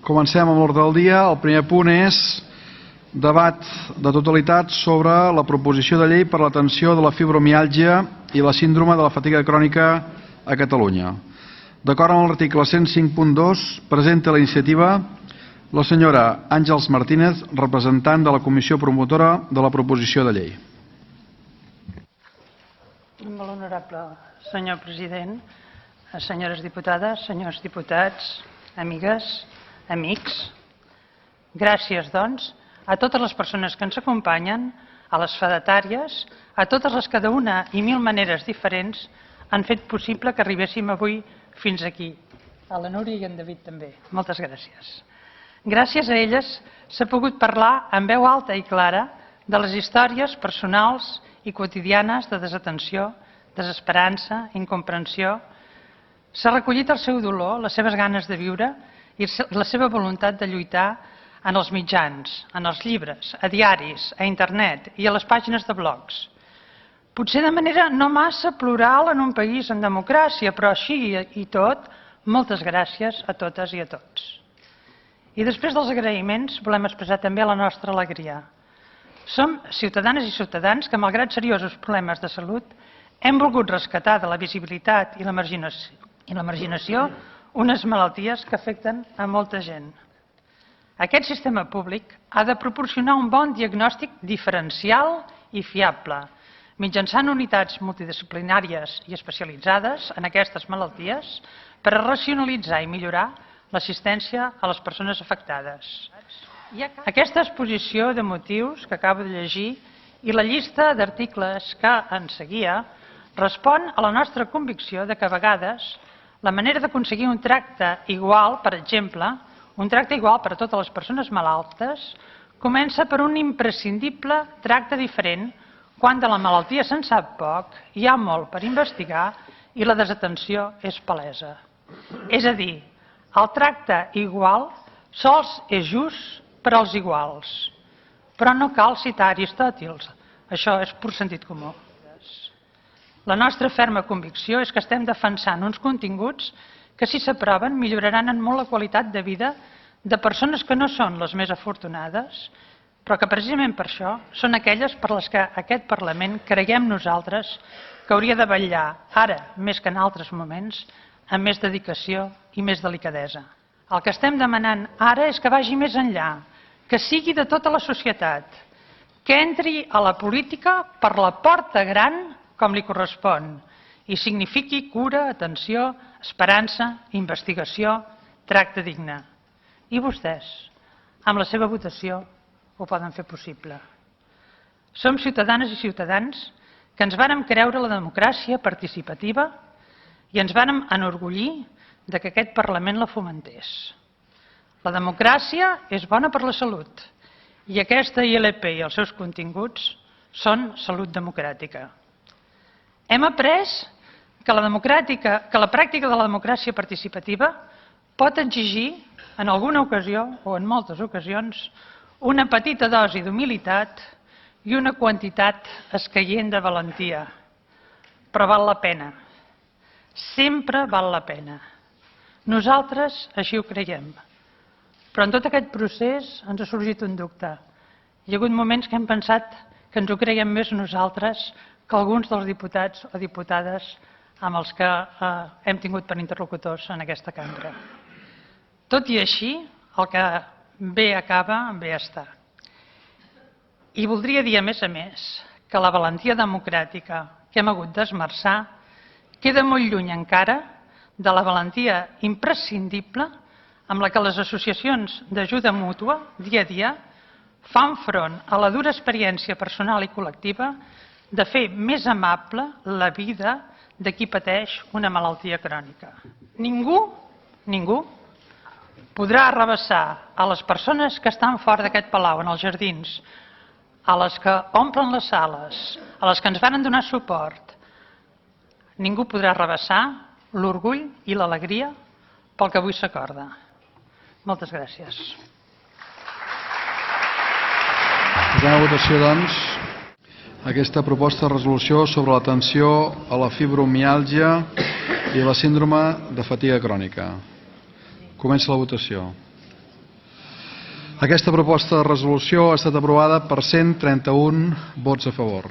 Comencem amb l'ordre del dia. El primer punt és debat de totalitat sobre la proposició de llei per a l'atenció de la fibromiàlgia i la síndrome de la fatiga crònica a Catalunya. D'acord amb l'article 105.2, presenta la iniciativa la senyora Àngels Martínez, representant de la comissió promotora de la proposició de llei. Molt honorable senyor president, senyores diputades, senyors diputats, amigues, amics, gràcies, doncs, a totes les persones que ens acompanyen, a les fedatàries, a totes les que d'una i mil maneres diferents han fet possible que arribéssim avui fins aquí. A la Núria i en David també. Moltes gràcies. Gràcies a elles s'ha pogut parlar en veu alta i clara de les històries personals i quotidianes de desatenció, desesperança, incomprensió. S'ha recollit el seu dolor, les seves ganes de viure i la seva voluntat de lluitar en els mitjans, en els llibres, a diaris, a internet i a les pàgines de blogs. Potser de manera no massa plural en un país en democràcia, però així i tot, moltes gràcies a totes i a tots. I després dels agraïments volem expressar també la nostra alegria. Som ciutadanes i ciutadans que, malgrat seriosos problemes de salut, hem volgut rescatar de la visibilitat i la marginació unes malalties que afecten a molta gent. Aquest sistema públic ha de proporcionar un bon diagnòstic diferencial i fiable, mitjançant unitats multidisciplinàries i especialitzades en aquestes malalties per a racionalitzar i millorar l'assistència a les persones afectades. Aquesta exposició de motius que acabo de llegir i la llista d'articles que en seguia respon a la nostra convicció de que a vegades la manera d'aconseguir un tracte igual, per exemple, un tracte igual per a totes les persones malaltes, comença per un imprescindible tracte diferent quan de la malaltia se'n sap poc, hi ha molt per investigar i la desatenció és palesa. És a dir, el tracte igual sols és just per als iguals, però no cal citar Aristòtils, això és pur sentit comú. La nostra ferma convicció és que estem defensant uns continguts que, si s'aproven, milloraran en molt la qualitat de vida de persones que no són les més afortunades, però que precisament per això són aquelles per les que aquest Parlament creiem nosaltres que hauria de vetllar, ara més que en altres moments, amb més dedicació i més delicadesa. El que estem demanant ara és que vagi més enllà, que sigui de tota la societat, que entri a la política per la porta gran com li correspon i signifiqui cura, atenció, esperança, investigació, tracte digne. I vostès, amb la seva votació, ho poden fer possible. Som ciutadanes i ciutadans que ens vàrem creure la democràcia participativa i ens vàrem enorgullir de que aquest Parlament la fomentés. La democràcia és bona per la salut i aquesta ILP i els seus continguts són salut democràtica. Hem après que la pràctica de la democràcia participativa pot exigir, en alguna ocasió o en moltes ocasions, una petita dosi d'humilitat i una quantitat escaient de valentia. Però val la pena. Sempre val la pena. Nosaltres així ho creiem. Però en tot aquest procés ens ha sorgit un dubte. Hi ha hagut moments que hem pensat que ens ho creiem més nosaltres que alguns dels diputats o diputades amb els que hem tingut per interlocutors en aquesta cambra. Tot i així, el que bé acaba, bé està. I voldria dir, a més, que la valentia democràtica que hem hagut d'esmerçar queda molt lluny encara de la valentia imprescindible amb la que les associacions d'ajuda mútua, dia a dia, fan front a la dura experiència personal i col·lectiva de fer més amable la vida de qui pateix una malaltia crònica. Ningú podrà arrabassar a les persones que estan fora d'aquest palau, en els jardins, a les que omplen les sales, a les que ens van donar suport, ningú podrà arrabassar l'orgull i l'alegria pel que avui s'acorda. Moltes gràcies. Posem a votació, doncs, aquesta proposta de resolució sobre l'atenció a la fibromiàlgia i la síndrome de fatiga crònica. Comença la votació. Aquesta proposta de resolució ha estat aprovada per 131 vots a favor.